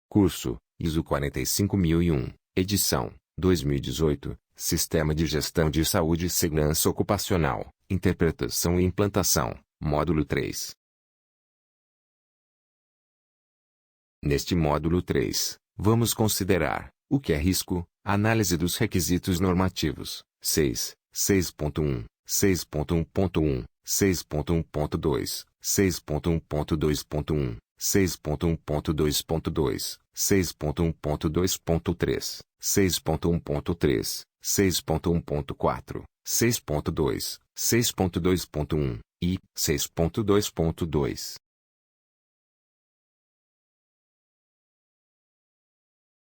Curso, ISO 45001, edição, 2018, Sistema de Gestão de Saúde e Segurança Ocupacional, Interpretação e Implantação, Módulo 3. Neste módulo 3, vamos considerar o que é risco, análise dos requisitos normativos, 6.1, 6.1.1, 6.1.2, 6.1.2.1, 6.1.2.2, 6.1.2.3, 6.1.3, 6.1.4, 6.2, 6.2.1 e 6.2.2.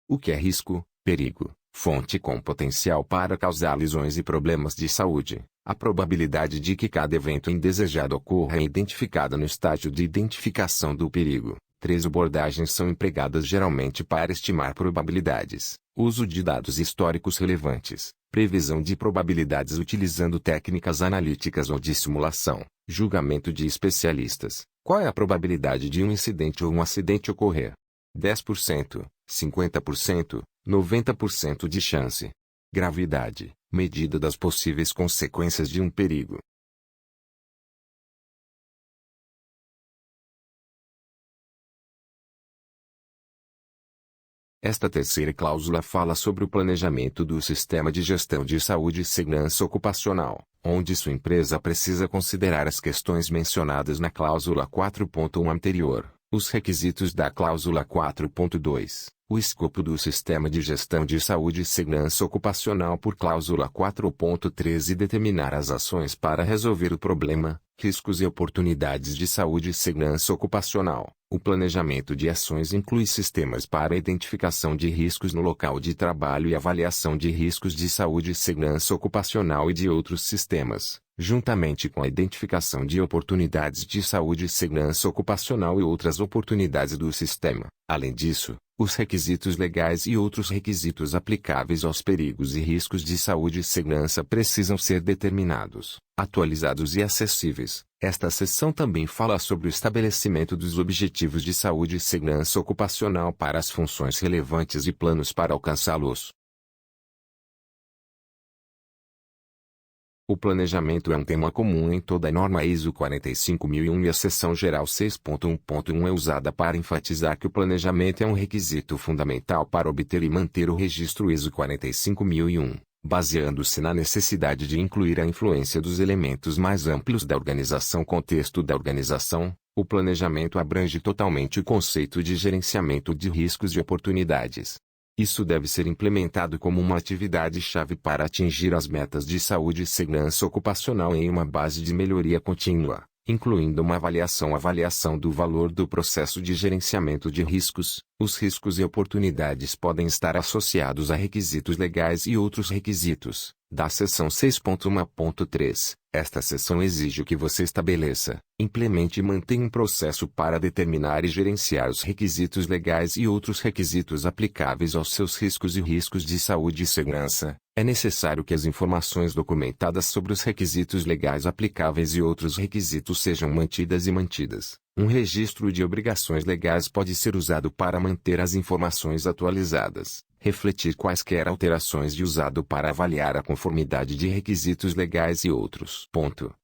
O que é risco, perigo, fonte com potencial para causar lesões e problemas de saúde. A probabilidade de que cada evento indesejado ocorra é identificada no estágio de identificação do perigo. 3 abordagens são empregadas geralmente para estimar probabilidades: uso de dados históricos relevantes, previsão de probabilidades utilizando técnicas analíticas ou de simulação, julgamento de especialistas. Qual é a probabilidade de um incidente ou um acidente ocorrer? 10%, 50%, 90% de chance. Gravidade, medida das possíveis consequências de um perigo. Esta terceira cláusula fala sobre o planejamento do sistema de gestão de saúde e segurança ocupacional, onde sua empresa precisa considerar as questões mencionadas na cláusula 4.1 anterior, os requisitos da cláusula 4.2, o escopo do sistema de gestão de saúde e segurança ocupacional por cláusula 4.3 e determinar as ações para resolver o problema, riscos e oportunidades de saúde e segurança ocupacional. O planejamento de ações inclui sistemas para a identificação de riscos no local de trabalho e avaliação de riscos de saúde e segurança ocupacional e de outros sistemas, juntamente com a identificação de oportunidades de saúde e segurança ocupacional e outras oportunidades do sistema. Além disso, os requisitos legais e outros requisitos aplicáveis aos perigos e riscos de saúde e segurança precisam ser determinados, atualizados e acessíveis. Esta seção também fala sobre o estabelecimento dos objetivos de saúde e segurança ocupacional para as funções relevantes e planos para alcançá-los. O planejamento é um tema comum em toda a norma ISO 45001 e a seção geral 6.1.1 é usada para enfatizar que o planejamento é um requisito fundamental para obter e manter o registro ISO 45001, baseando-se na necessidade de incluir a influência dos elementos mais amplos da organização. Contexto da organização: o planejamento abrange totalmente o conceito de gerenciamento de riscos e oportunidades. Isso deve ser implementado como uma atividade-chave para atingir as metas de saúde e segurança ocupacional em uma base de melhoria contínua, incluindo uma avaliação do valor do processo de gerenciamento de riscos. Os riscos e oportunidades podem estar associados a requisitos legais e outros requisitos. Da seção 6.1.3, esta seção exige que você estabeleça, implemente e mantenha um processo para determinar e gerenciar os requisitos legais e outros requisitos aplicáveis aos seus riscos e riscos de saúde e segurança. É necessário que as informações documentadas sobre os requisitos legais aplicáveis e outros requisitos sejam mantidas. Um registro de obrigações legais pode ser usado para manter as informações atualizadas, refletir quaisquer alterações e usado para avaliar a conformidade de requisitos legais e outros.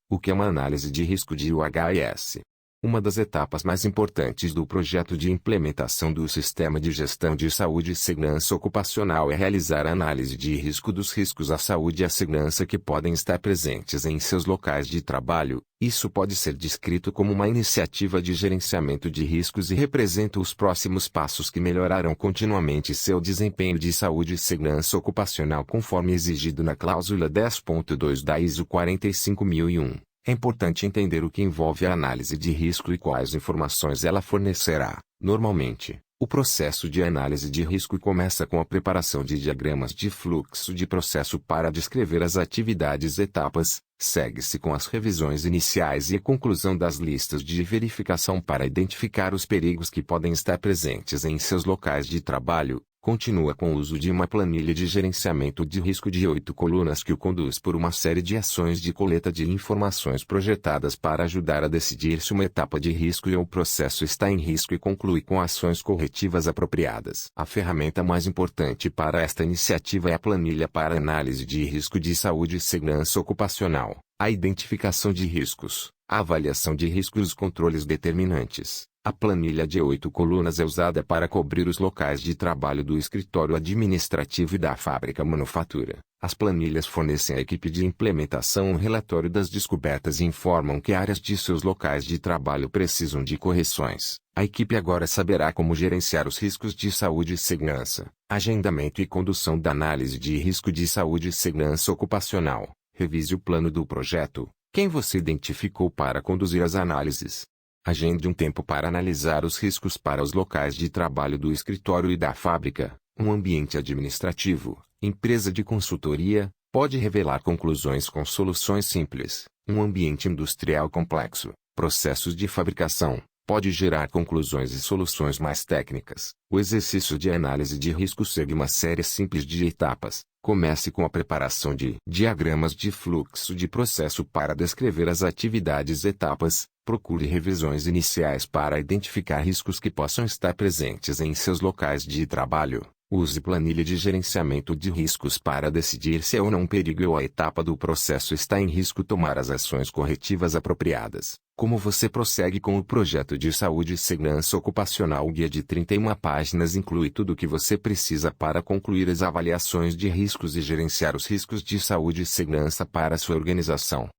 O que é uma análise de risco de UHS? Uma das etapas mais importantes do projeto de implementação do sistema de gestão de saúde e segurança ocupacional é realizar a análise de risco dos riscos à saúde e à segurança que podem estar presentes em seus locais de trabalho. Isso pode ser descrito como uma iniciativa de gerenciamento de riscos e representa os próximos passos que melhorarão continuamente seu desempenho de saúde e segurança ocupacional conforme exigido na cláusula 10.2 da ISO 45001. É importante entender o que envolve a análise de risco e quais informações ela fornecerá. Normalmente, o processo de análise de risco começa com a preparação de diagramas de fluxo de processo para descrever as atividades e etapas, segue-se com as revisões iniciais e a conclusão das listas de verificação para identificar os perigos que podem estar presentes em seus locais de trabalho. Continua com o uso de uma planilha de gerenciamento de risco de 8 colunas que o conduz por uma série de ações de coleta de informações projetadas para ajudar a decidir se uma etapa de risco ou processo está em risco e conclui com ações corretivas apropriadas. A ferramenta mais importante para esta iniciativa é a planilha para análise de risco de saúde e segurança ocupacional, a identificação de riscos, a avaliação de riscos e os controles determinantes. A planilha de 8 colunas é usada para cobrir os locais de trabalho do escritório administrativo e da fábrica manufatura. As planilhas fornecem à equipe de implementação um relatório das descobertas e informam que áreas de seus locais de trabalho precisam de correções. A equipe agora saberá como gerenciar os riscos de saúde e segurança, agendamento e condução da análise de risco de saúde e segurança ocupacional. Revise o plano do projeto. Quem você identificou para conduzir as análises? Agende um tempo para analisar os riscos para os locais de trabalho do escritório e da fábrica. Um ambiente administrativo, empresa de consultoria, pode revelar conclusões com soluções simples. Um ambiente industrial complexo, processos de fabricação, pode gerar conclusões e soluções mais técnicas. O exercício de análise de risco segue uma série simples de etapas. Comece com a preparação de diagramas de fluxo de processo para descrever as atividades e etapas. Procure revisões iniciais para identificar riscos que possam estar presentes em seus locais de trabalho. Use planilha de gerenciamento de riscos para decidir se é ou não um perigo ou a etapa do processo está em risco. Tomar as ações corretivas apropriadas. Como você prossegue com o projeto de saúde e segurança ocupacional? O guia de 31 páginas inclui tudo o que você precisa para concluir as avaliações de riscos e gerenciar os riscos de saúde e segurança para sua organização.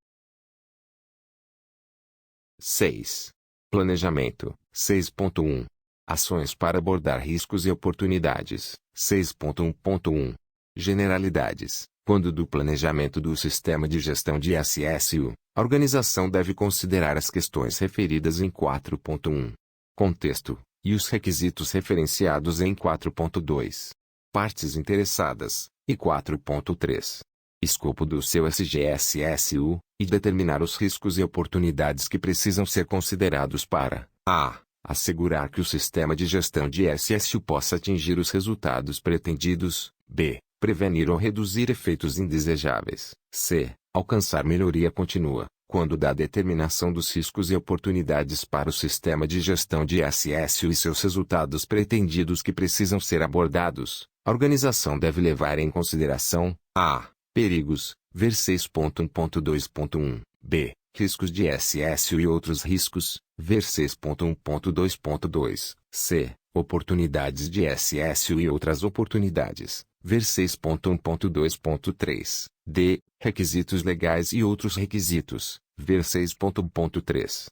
6. Planejamento. 6.1. Ações para abordar riscos e oportunidades. 6.1.1. Generalidades. Quando do planejamento do sistema de gestão de SSU, a organização deve considerar as questões referidas em 4.1. Contexto, e os requisitos referenciados em 4.2. Partes interessadas, e 4.3. Escopo do seu SGSSU, e determinar os riscos e oportunidades que precisam ser considerados para a. Assegurar que o sistema de gestão de SSU possa atingir os resultados pretendidos, b. Prevenir ou reduzir efeitos indesejáveis, c. Alcançar melhoria contínua, quando da determinação dos riscos e oportunidades para o sistema de gestão de SSU e seus resultados pretendidos que precisam ser abordados, a organização deve levar em consideração a. Perigos, ver 6.1.2.1, b. Riscos de SSU e outros riscos, ver 6.1.2.2, c. Oportunidades de SSU e outras oportunidades, ver 6.1.2.3, d. Requisitos legais e outros requisitos, ver 6.1.3.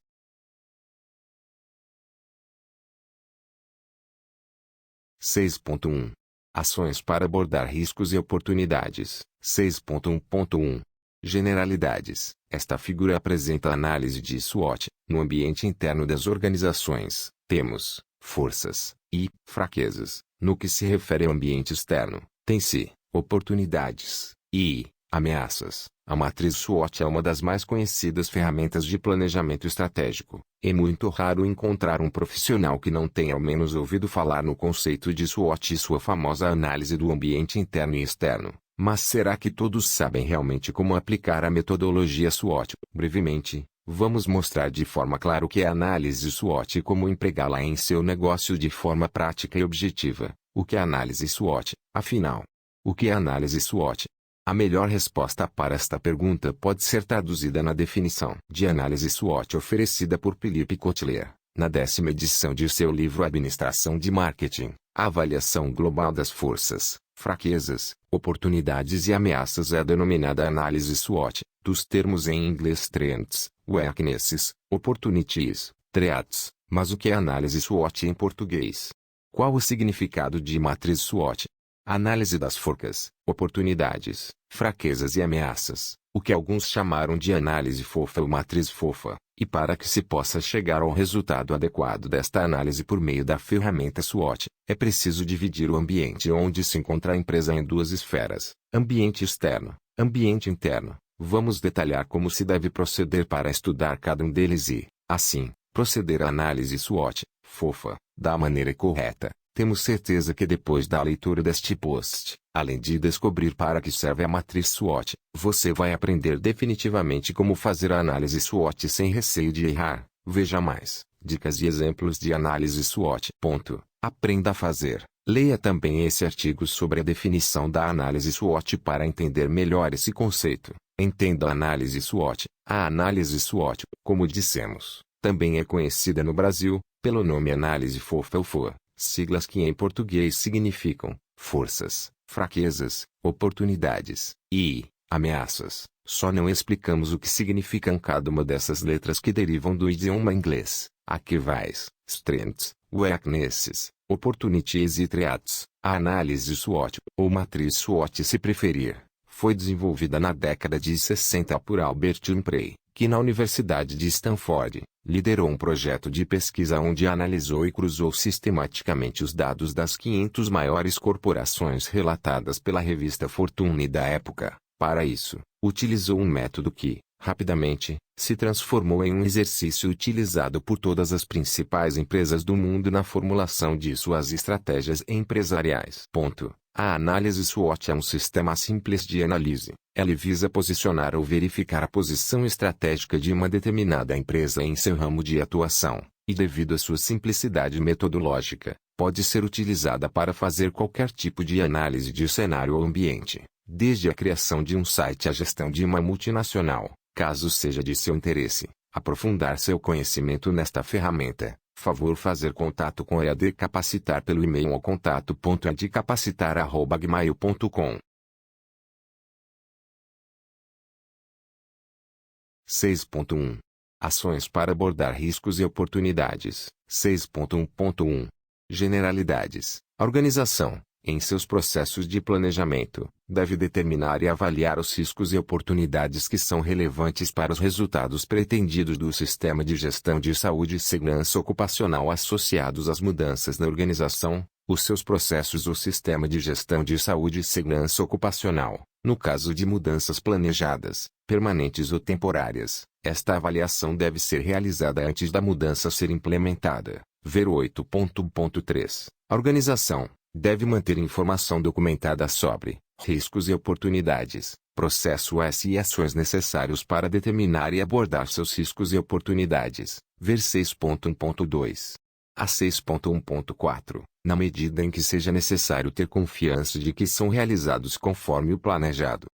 6.1. Ações para abordar riscos e oportunidades. 6.1.1. Generalidades. Esta figura apresenta a análise de SWOT. No ambiente interno das organizações, temos forças e fraquezas. No que se refere ao ambiente externo, tem-se oportunidades e ameaças. A matriz SWOT é uma das mais conhecidas ferramentas de planejamento estratégico. É muito raro encontrar um profissional que não tenha ao menos ouvido falar no conceito de SWOT e sua famosa análise do ambiente interno e externo. Mas será que todos sabem realmente como aplicar a metodologia SWOT? Brevemente, vamos mostrar de forma clara o que é a análise SWOT e como empregá-la em seu negócio de forma prática e objetiva. O que é análise SWOT? Afinal, o que é análise SWOT? A melhor resposta para esta pergunta pode ser traduzida na definição de análise SWOT oferecida por Philippe Kotler, na 10ª edição de seu livro Administração de Marketing. A avaliação global das forças, fraquezas, oportunidades e ameaças é a denominada análise SWOT, dos termos em inglês strengths, weaknesses, opportunities, threats. Mas o que é análise SWOT em português? Qual o significado de matriz SWOT? Análise das forças, oportunidades, fraquezas e ameaças, o que alguns chamaram de análise fofa ou matriz fofa, e para que se possa chegar ao resultado adequado desta análise por meio da ferramenta SWOT, é preciso dividir o ambiente onde se encontra a empresa em duas esferas: ambiente externo, ambiente interno. Vamos detalhar como se deve proceder para estudar cada um deles e, assim, proceder à análise SWOT, fofa, da maneira correta. Temos certeza que depois da leitura deste post, além de descobrir para que serve a matriz SWOT, você vai aprender definitivamente como fazer a análise SWOT sem receio de errar. Veja mais dicas e exemplos de análise SWOT. Aprenda a fazer. Leia também esse artigo sobre a definição da análise SWOT para entender melhor esse conceito. Entenda a análise SWOT. A análise SWOT, como dissemos, também é conhecida no Brasil pelo nome análise FOFA, siglas que em português significam forças, fraquezas, oportunidades e ameaças. Só não explicamos o que significam cada uma dessas letras que derivam do idioma inglês. Aqui vai: strengths, weaknesses, opportunities e threats. A análise SWOT, ou matriz SWOT se preferir, foi desenvolvida na década de 60 por Albert Humphrey, que na Universidade de Stanford, liderou um projeto de pesquisa onde analisou e cruzou sistematicamente os dados das 500 maiores corporações relatadas pela revista Fortune da época. Para isso, utilizou um método que, rapidamente, se transformou em um exercício utilizado por todas as principais empresas do mundo na formulação de suas estratégias empresariais. A análise SWOT é um sistema simples de análise. Ela visa posicionar ou verificar a posição estratégica de uma determinada empresa em seu ramo de atuação, e devido à sua simplicidade metodológica, pode ser utilizada para fazer qualquer tipo de análise de cenário ou ambiente, desde a criação de um site à gestão de uma multinacional. Caso seja de seu interesse aprofundar seu conhecimento nesta ferramenta, favor fazer contato com a EAD Capacitar pelo e-mail ao contato.eadcapacitar@gmail.com. 6.1 Ações para abordar riscos e oportunidades. 6.1.1 Generalidades. A organização, em seus processos de planejamento, deve determinar e avaliar os riscos e oportunidades que são relevantes para os resultados pretendidos do sistema de gestão de saúde e segurança ocupacional associados às mudanças na organização, os seus processos ou sistema de gestão de saúde e segurança ocupacional. No caso de mudanças planejadas, permanentes ou temporárias, esta avaliação deve ser realizada antes da mudança ser implementada. Ver 8.1.3. A organização deve manter informação documentada sobre riscos e oportunidades, processo S e ações necessários para determinar e abordar seus riscos e oportunidades. Ver 6.1.2. A 6.1.4. Na medida em que seja necessário ter confiança de que são realizados conforme o planejado. —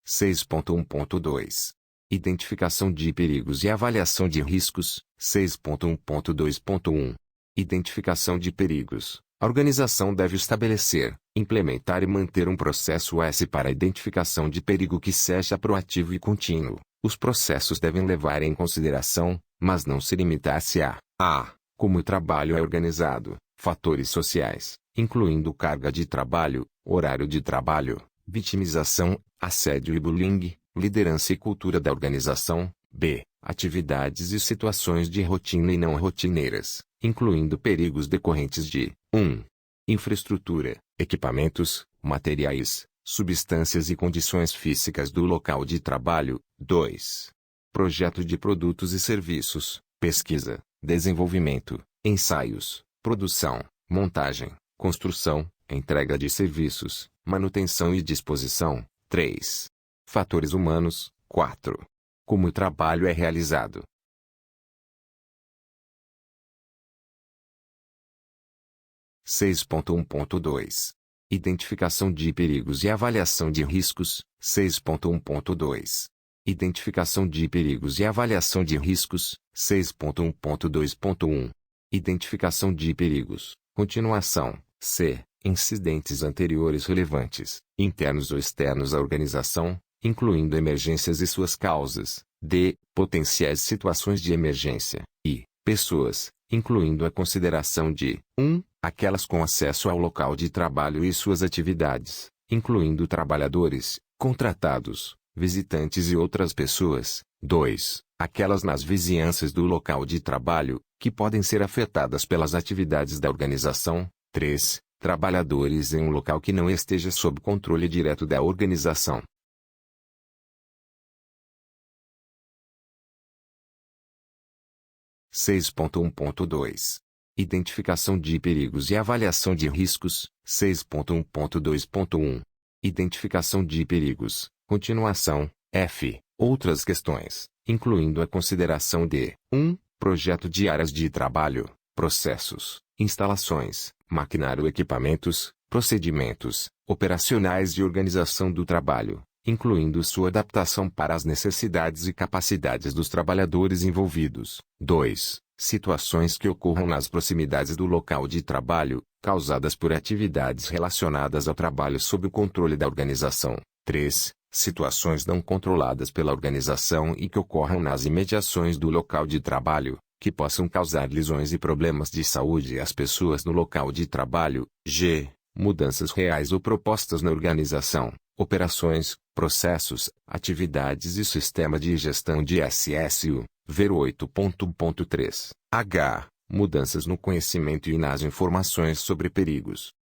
6.1.2 Identificação de perigos e avaliação de riscos. 6.1.2.1 Identificação de perigos. A organização deve estabelecer, implementar e manter um processo S para a identificação de perigo que seja proativo e contínuo. Os processos devem levar em consideração, mas não se limitar-se a como o trabalho é organizado, fatores sociais, incluindo carga de trabalho, horário de trabalho, vitimização, assédio e bullying, liderança e cultura da organização. B. Atividades e situações de rotina e não rotineiras, incluindo perigos decorrentes de 1. Infraestrutura, equipamentos, materiais, substâncias e condições físicas do local de trabalho. 2. Projeto de produtos e serviços, pesquisa, desenvolvimento, ensaios, produção, montagem, construção, entrega de serviços, manutenção e disposição. 3. Fatores humanos. 4. Como o trabalho é realizado. — 6.1.2 Identificação de perigos e avaliação de riscos. 6.1.2 Identificação de perigos e avaliação de riscos. 6.1.2.1 Identificação de perigos. Continuação. C. Incidentes anteriores relevantes, internos ou externos à organização, incluindo emergências e suas causas. D. Potenciais situações de emergência. E. Pessoas, incluindo a consideração de 1. Aquelas com acesso ao local de trabalho e suas atividades, incluindo trabalhadores, contratados, visitantes e outras pessoas. 2. Aquelas nas vizinhanças do local de trabalho, que podem ser afetadas pelas atividades da organização. 3. Trabalhadores em um local que não esteja sob controle direto da organização. 6.1.2. Identificação de perigos e avaliação de riscos, 6.1.2.1. Identificação de perigos, continuação, F. Outras questões, incluindo a consideração de 1. Projeto de áreas de trabalho, processos, instalações, maquinário, equipamentos, procedimentos, operacionais de organização do trabalho, incluindo sua adaptação para as necessidades e capacidades dos trabalhadores envolvidos. 2. Situações que ocorram nas proximidades do local de trabalho, causadas por atividades relacionadas ao trabalho sob o controle da organização. 3. Situações não controladas pela organização e que ocorram nas imediações do local de trabalho, que possam causar lesões e problemas de saúde às pessoas no local de trabalho. G. Mudanças reais ou propostas na organização, operações, processos, atividades e sistema de gestão de SSU. Ver 8.1.3. H. Mudanças no conhecimento e nas informações sobre perigos. —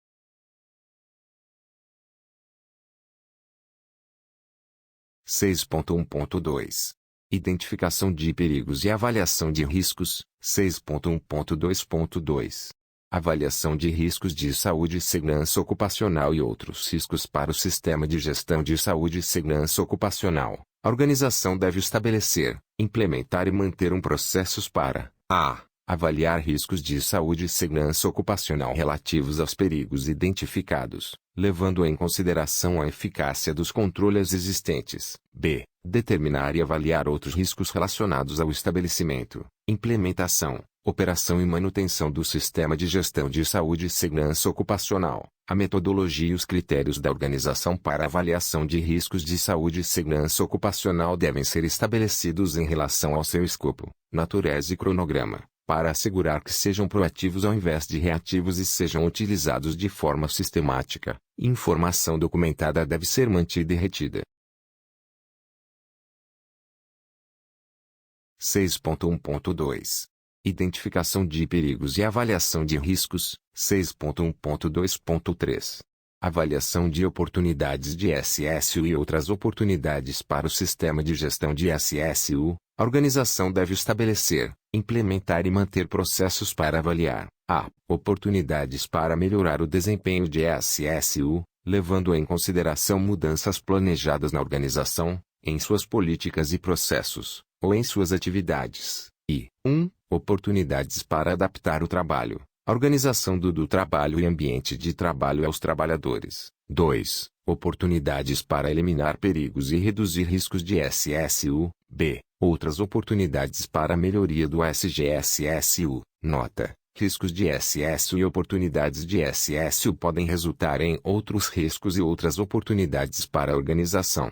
6.1.2. Identificação de perigos e avaliação de riscos, 6.1.2.2. Avaliação de riscos de saúde e segurança ocupacional e outros riscos para o sistema de gestão de saúde e segurança ocupacional. A organização deve estabelecer, implementar e manter processos para a. Avaliar riscos de saúde e segurança ocupacional relativos aos perigos identificados, levando em consideração a eficácia dos controles existentes. B. Determinar e avaliar outros riscos relacionados ao estabelecimento, implementação, operação e manutenção do sistema de gestão de saúde e segurança ocupacional. A metodologia e os critérios da organização para avaliação de riscos de saúde e segurança ocupacional devem ser estabelecidos em relação ao seu escopo, natureza e cronograma, para assegurar que sejam proativos ao invés de reativos e sejam utilizados de forma sistemática. Informação documentada deve ser mantida e retida. 6.1.2. Identificação de perigos e avaliação de riscos, 6.1.2.3. Avaliação de oportunidades de SSU e outras oportunidades para o sistema de gestão de SSU. A organização deve estabelecer, implementar e manter processos para avaliar a. Oportunidades para melhorar o desempenho de SSU, levando em consideração mudanças planejadas na organização, em suas políticas e processos, ou em suas atividades. E 1. Oportunidades para adaptar o trabalho, a organização do trabalho e ambiente de trabalho aos trabalhadores. 2. Oportunidades para eliminar perigos e reduzir riscos de SSU. B. Outras oportunidades para a melhoria do SGSSU. Nota: riscos de SSU e oportunidades de SSU podem resultar em outros riscos e outras oportunidades para a organização.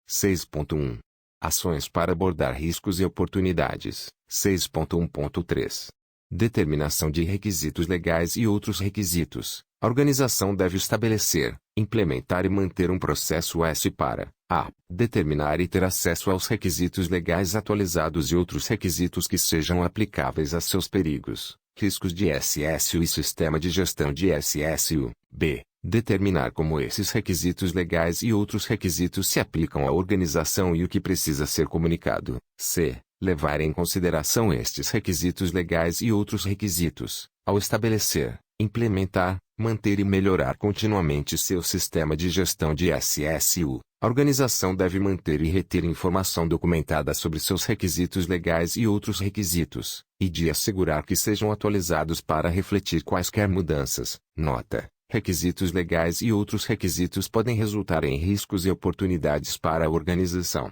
6.1. Ações para abordar riscos e oportunidades, 6.1.3. Determinação de requisitos legais e outros requisitos. A organização deve estabelecer, implementar e manter processo S para a. Determinar e ter acesso aos requisitos legais atualizados e outros requisitos que sejam aplicáveis a seus perigos, riscos de SSU e sistema de gestão de SSU. B. Determinar como esses requisitos legais e outros requisitos se aplicam à organização e o que precisa ser comunicado. C. Levar em consideração estes requisitos legais e outros requisitos, ao estabelecer, implementar, manter e melhorar continuamente seu sistema de gestão de SSU. A organização deve manter e reter informação documentada sobre seus requisitos legais e outros requisitos, e de assegurar que sejam atualizados para refletir quaisquer mudanças. Nota: requisitos legais e outros requisitos podem resultar em riscos e oportunidades para a organização.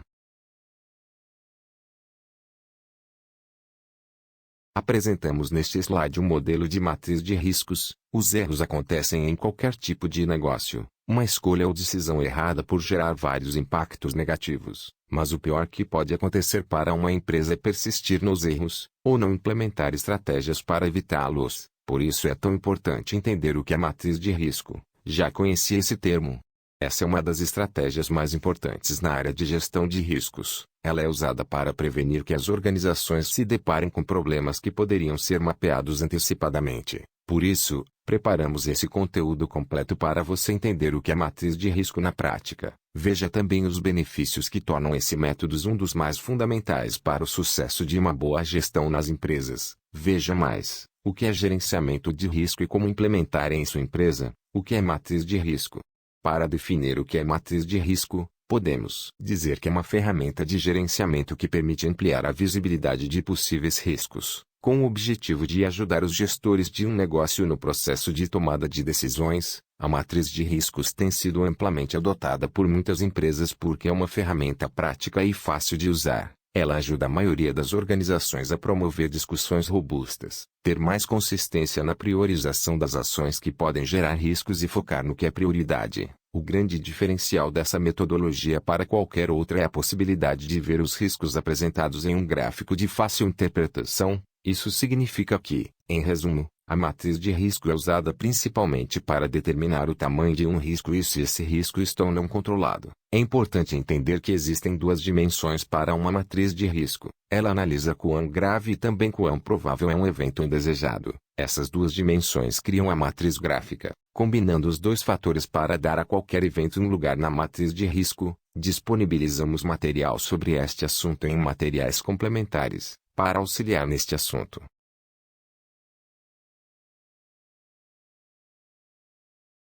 Apresentamos neste slide um modelo de matriz de riscos. Os erros acontecem em qualquer tipo de negócio. Uma escolha ou decisão errada pode gerar vários impactos negativos, mas o pior que pode acontecer para uma empresa é persistir nos erros, ou não implementar estratégias para evitá-los. Por isso é tão importante entender o que é matriz de risco. Já conheci esse termo? Essa é uma das estratégias mais importantes na área de gestão de riscos. Ela é usada para prevenir que as organizações se deparem com problemas que poderiam ser mapeados antecipadamente. Por isso, preparamos esse conteúdo completo para você entender o que é matriz de risco na prática. Veja também os benefícios que tornam esse método um dos mais fundamentais para o sucesso de uma boa gestão nas empresas. Veja mais: o que é gerenciamento de risco e como implementar em sua empresa. O que é matriz de risco? Para definir o que é matriz de risco, podemos dizer que é uma ferramenta de gerenciamento que permite ampliar a visibilidade de possíveis riscos, com o objetivo de ajudar os gestores de um negócio no processo de tomada de decisões. A matriz de riscos tem sido amplamente adotada por muitas empresas porque é uma ferramenta prática e fácil de usar. Ela ajuda a maioria das organizações a promover discussões robustas, ter mais consistência na priorização das ações que podem gerar riscos e focar no que é prioridade. O grande diferencial dessa metodologia para qualquer outra é a possibilidade de ver os riscos apresentados em um gráfico de fácil interpretação. Isso significa que, em resumo, a matriz de risco é usada principalmente para determinar o tamanho de um risco e se esse risco está ou não controlado. É importante entender que existem duas dimensões para uma matriz de risco. Ela analisa quão grave e também quão provável é um evento indesejado. Essas duas dimensões criam a matriz gráfica. Combinando os dois fatores para dar a qualquer evento um lugar na matriz de risco, disponibilizamos material sobre este assunto em materiais complementares, para auxiliar neste assunto.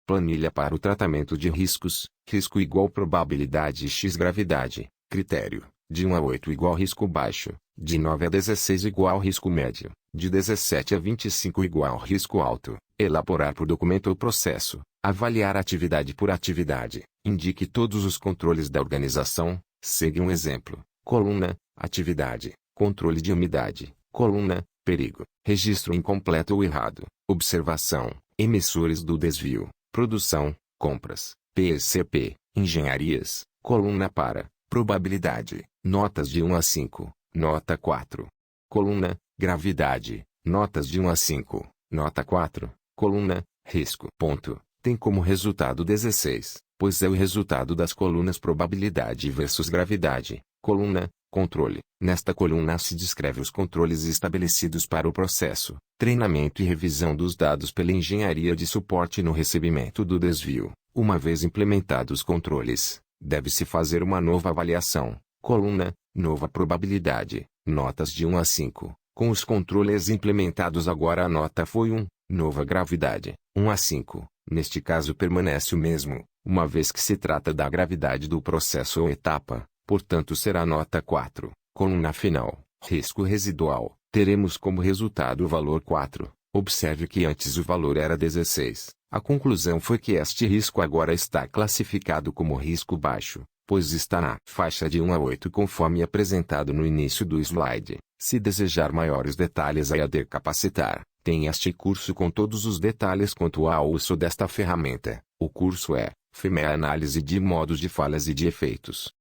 Planilha para o tratamento de riscos. Risco igual probabilidade x gravidade. Critério: de 1 a 8 igual risco baixo, de 9 a 16 igual risco médio, de 17 a 25 igual risco alto. Elaborar por documento ou processo. Avaliar atividade por atividade. Indique todos os controles da organização. Segue um exemplo. Coluna: atividade, controle de umidade. Coluna: perigo, registro incompleto ou errado. Observação: emissores do desvio. Produção, compras, PCP, engenharias. Coluna para probabilidade, notas de 1 a 5, nota 4. Coluna, gravidade, notas de 1 a 5, nota 4. Coluna, risco. Ponto. Tem como resultado 16, pois é o resultado das colunas probabilidade versus gravidade. Coluna, controle. Nesta coluna se descreve os controles estabelecidos para o processo, treinamento e revisão dos dados pela engenharia de suporte no recebimento do desvio. Uma vez implementados os controles, deve-se fazer uma nova avaliação. Coluna, nova probabilidade, notas de 1 a 5. Com os controles implementados agora a nota foi 1, nova gravidade, 1 a 5. Neste caso permanece o mesmo, uma vez que se trata da gravidade do processo ou etapa, portanto será nota 4. Coluna final, risco residual, teremos como resultado o valor 4. Observe que antes o valor era 16. A conclusão foi que este risco agora está classificado como risco baixo, pois está na faixa de 1 a 8 conforme apresentado no início do slide. Se desejar maiores detalhes a EAD Capacitar, tem este curso com todos os detalhes quanto ao uso desta ferramenta. O curso é FEME Análise de modos de falhas e de efeitos.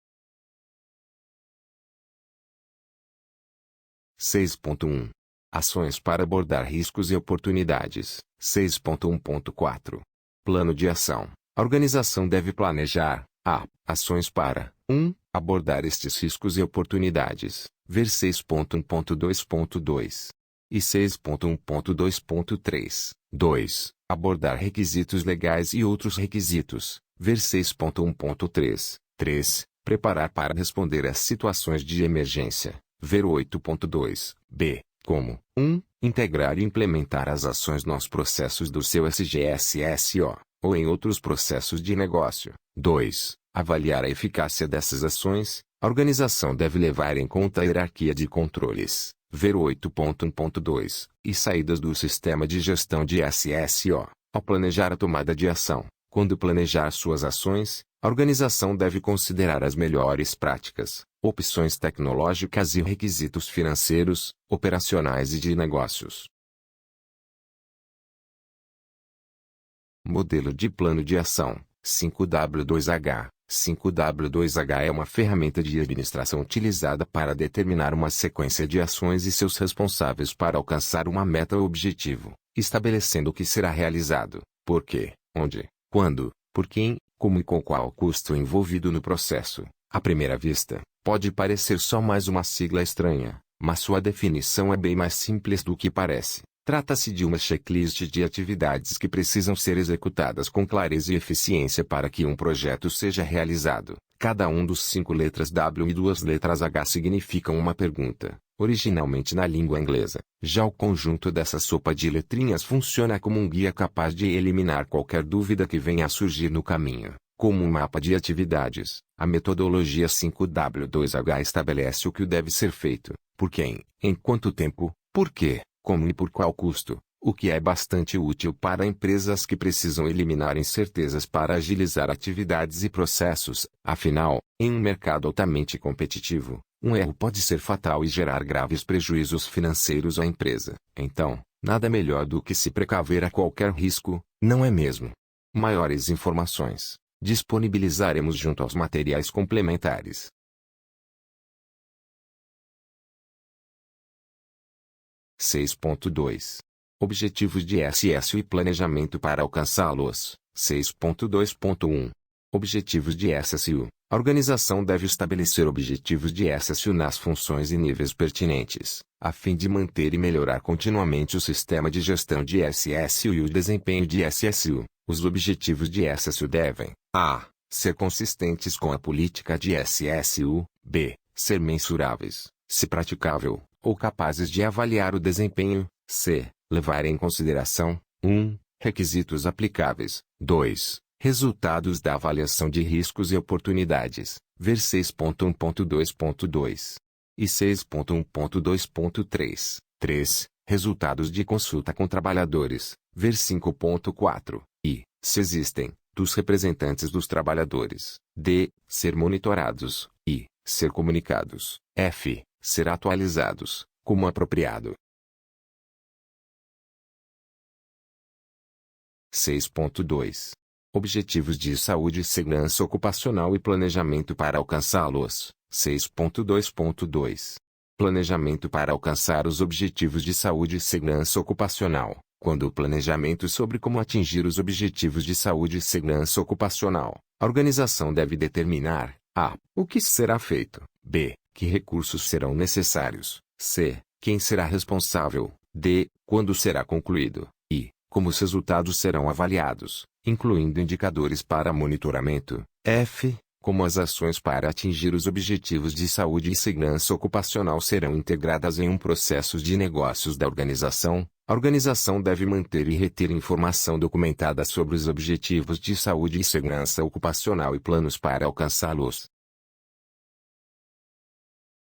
6.1. Ações para abordar riscos e oportunidades. 6.1.4. Plano de ação. A organização deve planejar ações para 1. Abordar estes riscos e oportunidades. Ver 6.1.2.2. E 6.1.2.3. 2. Abordar requisitos legais e outros requisitos. Ver 6.1.3. 3. Preparar para responder às situações de emergência. Ver 8.2. B. Como 1. Integrar e implementar as ações nos processos do seu SGSSO, ou em outros processos de negócio. 2. Avaliar a eficácia dessas ações. A organização deve levar em conta a hierarquia de controles. Ver 8.1.2. E saídas do sistema de gestão de SSO. Ao planejar a tomada de ação. Quando planejar suas ações, a organização deve considerar as melhores práticas, opções tecnológicas e requisitos financeiros, operacionais e de negócios. Modelo de plano de ação, 5W2H. 5W2H é uma ferramenta de administração utilizada para determinar uma sequência de ações e seus responsáveis para alcançar uma meta ou objetivo, estabelecendo o que será realizado, por quê, onde, quando, por quem, como e com qual custo envolvido no processo. À primeira vista, pode parecer só mais uma sigla estranha, mas sua definição é bem mais simples do que parece. Trata-se de uma checklist de atividades que precisam ser executadas com clareza e eficiência para que um projeto seja realizado. Cada um dos 5 letras W e 2 letras H significam uma pergunta, originalmente na língua inglesa. Já o conjunto dessa sopa de letrinhas funciona como um guia capaz de eliminar qualquer dúvida que venha a surgir no caminho. Como um mapa de atividades, a metodologia 5W2H estabelece o que deve ser feito, por quem, em quanto tempo, por quê, como e por qual custo, o que é bastante útil para empresas que precisam eliminar incertezas para agilizar atividades e processos. Afinal, em um mercado altamente competitivo, um erro pode ser fatal e gerar graves prejuízos financeiros à empresa. Então, nada melhor do que se precaver a qualquer risco, não é mesmo? Maiores informações disponibilizaremos junto aos materiais complementares. Objetivos de SSU e planejamento para alcançá-los. 6.2.1 Objetivos de SSU. A organização deve estabelecer objetivos de SSU nas funções e níveis pertinentes, a fim de manter e melhorar continuamente o sistema de gestão de SSU e o desempenho de SSU. Os objetivos de SSU devem: a. Ser consistentes com a política de SSU, b. Ser mensuráveis, se praticável, ou capazes de avaliar o desempenho, c. Levar em consideração: 1. Requisitos aplicáveis, 2. Resultados da avaliação de riscos e oportunidades, ver 6.1.2.2 e 6.1.2.3, 3. Resultados de consulta com trabalhadores, ver 5.4, e, se existem, dos representantes dos trabalhadores, d. Ser monitorados, e, ser comunicados, f. Ser atualizados, como apropriado. 6.2 Objetivos de saúde e segurança ocupacional e planejamento para alcançá-los. 6.2.2 Planejamento para alcançar os objetivos de saúde e segurança ocupacional. Quando o planejamento sobre como atingir os objetivos de saúde e segurança ocupacional, a organização deve determinar: a. O que será feito, b. Que recursos serão necessários, c. Quem será responsável, d. Quando será concluído, e como os resultados serão avaliados, incluindo indicadores para monitoramento, f. Como as ações para atingir os objetivos de saúde e segurança ocupacional serão integradas em um processo de negócios da organização. A organização deve manter e reter informação documentada sobre os objetivos de saúde e segurança ocupacional e planos para alcançá-los.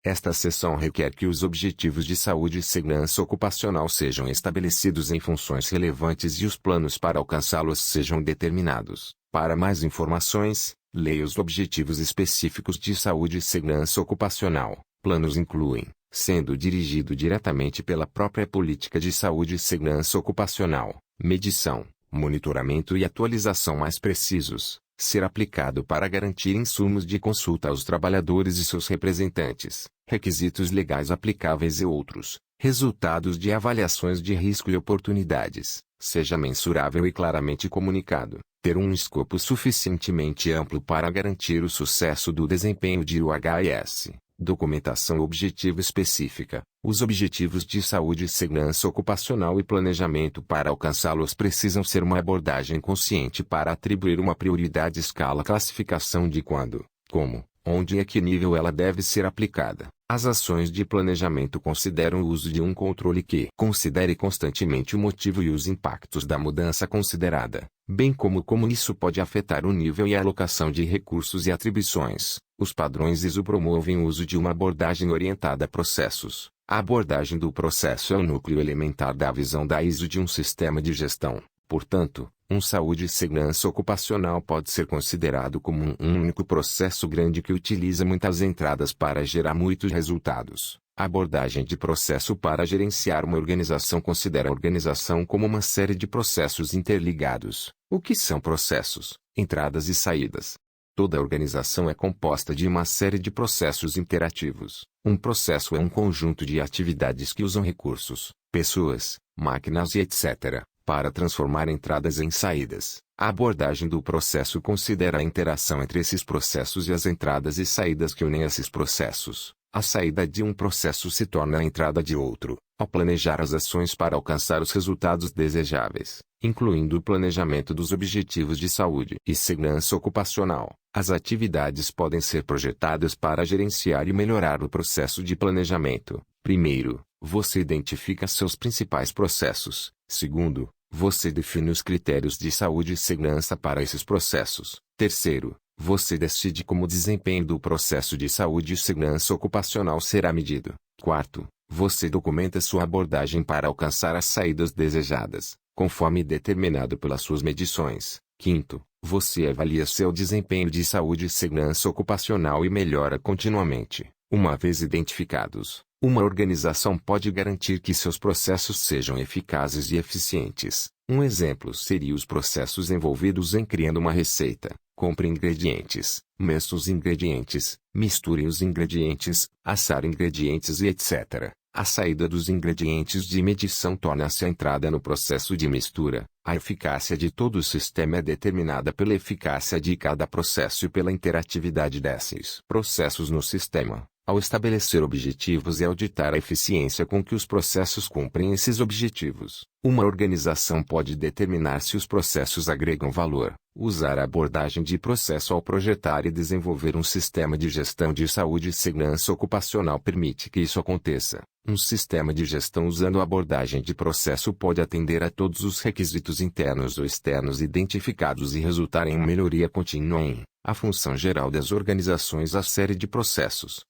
Esta seção requer que os objetivos de saúde e segurança ocupacional sejam estabelecidos em funções relevantes e os planos para alcançá-los sejam determinados. Para mais informações, leia os objetivos específicos de saúde e segurança ocupacional. Planos incluem, sendo dirigido diretamente pela própria política de saúde e segurança ocupacional, medição, monitoramento e atualização mais precisos, ser aplicado para garantir insumos de consulta aos trabalhadores e seus representantes, requisitos legais aplicáveis e outros, resultados de avaliações de risco e oportunidades, seja mensurável e claramente comunicado, ter um escopo suficientemente amplo para garantir o sucesso do desempenho de UHS. Documentação objetiva específica. Os objetivos de saúde e segurança ocupacional e planejamento para alcançá-los precisam ser uma abordagem consciente para atribuir uma prioridade escala classificação de quando, como, onde e a que nível ela deve ser aplicada. As ações de planejamento consideram o uso de um controle que considere constantemente o motivo e os impactos da mudança considerada, bem como isso pode afetar o nível e a alocação de recursos e atribuições. Os padrões ISO promovem o uso de uma abordagem orientada a processos. A abordagem do processo é o núcleo elementar da visão da ISO de um sistema de gestão. Portanto, saúde e segurança ocupacional pode ser considerado como um único processo grande que utiliza muitas entradas para gerar muitos resultados. A abordagem de processo para gerenciar uma organização considera a organização como uma série de processos interligados. O que são processos, entradas e saídas? Toda organização é composta de uma série de processos interativos. Um processo é um conjunto de atividades que usam recursos, pessoas, máquinas e etc., para transformar entradas em saídas. A abordagem do processo considera a interação entre esses processos e as entradas e saídas que unem esses processos. A saída de um processo se torna a entrada de outro, ao planejar as ações para alcançar os resultados desejáveis, incluindo o planejamento dos objetivos de saúde e segurança ocupacional. As atividades podem ser projetadas para gerenciar e melhorar o processo de planejamento. Primeiro, você identifica seus principais processos. Segundo, você define os critérios de saúde e segurança para esses processos. Terceiro, você decide como o desempenho do processo de saúde e segurança ocupacional será medido. Quarto, você documenta sua abordagem para alcançar as saídas desejadas, conforme determinado pelas suas medições. Quinto, você avalia seu desempenho de saúde e segurança ocupacional e melhora continuamente. Uma vez identificados, uma organização pode garantir que seus processos sejam eficazes e eficientes. Um exemplo seria os processos envolvidos em criando uma receita. Compre ingredientes, meça os ingredientes, misture os ingredientes, assar ingredientes e etc. A saída dos ingredientes de medição torna-se a entrada no processo de mistura. A eficácia de todo o sistema é determinada pela eficácia de cada processo e pela interatividade desses processos no sistema. Ao estabelecer objetivos e auditar a eficiência com que os processos cumprem esses objetivos, uma organização pode determinar se os processos agregam valor. Usar a abordagem de processo ao projetar e desenvolver um sistema de gestão de saúde e segurança ocupacional permite que isso aconteça. Um sistema de gestão usando a abordagem de processo pode atender a todos os requisitos internos ou externos identificados e resultar em melhoria contínua em a função geral das organizações. A série de processos,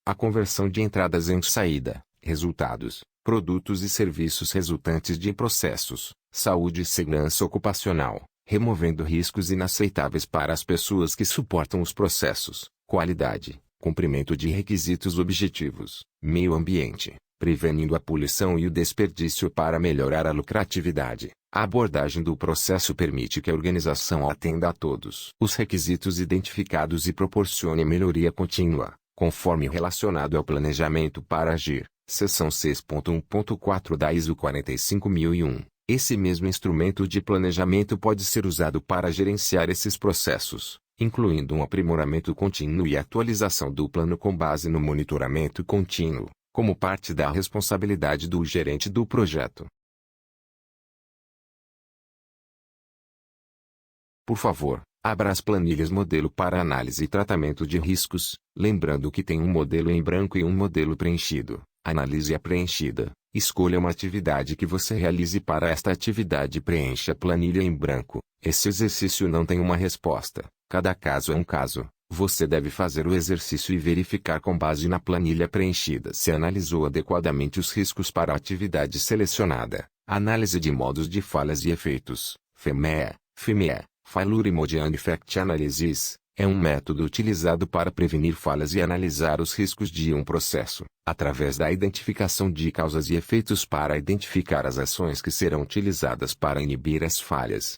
a conversão de entradas em saída, resultados, produtos e serviços resultantes de processos, saúde e segurança ocupacional, removendo riscos inaceitáveis para as pessoas que suportam os processos, qualidade, cumprimento de requisitos objetivos, meio ambiente, prevenindo a poluição e o desperdício para melhorar a lucratividade. A abordagem do processo permite que a organização atenda a todos os requisitos identificados e proporcione melhoria contínua, conforme relacionado ao planejamento para agir. Seção 6.1.4 da ISO 45001. Esse mesmo instrumento de planejamento pode ser usado para gerenciar esses processos, incluindo um aprimoramento contínuo e atualização do plano com base no monitoramento contínuo, como parte da responsabilidade do gerente do projeto. Por favor, abra as planilhas modelo para análise e tratamento de riscos, lembrando que tem um modelo em branco e um modelo preenchido. Analise a preenchida. Escolha uma atividade que você realize. Para esta atividade, preencha a planilha em branco. Esse exercício não tem uma resposta. Cada caso é um caso. Você deve fazer o exercício e verificar com base na planilha preenchida se analisou adequadamente os riscos para a atividade selecionada. Análise de modos de falhas e efeitos. FME, Failure Mode and Effect Analysis, é um método utilizado para prevenir falhas e analisar os riscos de um processo, através da identificação de causas e efeitos para identificar as ações que serão utilizadas para inibir as falhas.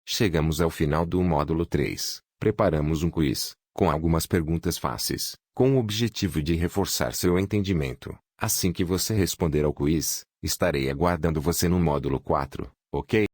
Chegamos ao final do módulo 3. Preparamos um quiz, com algumas perguntas fáceis, com o objetivo de reforçar seu entendimento. Assim que você responder ao quiz, estarei aguardando você no módulo 4, ok?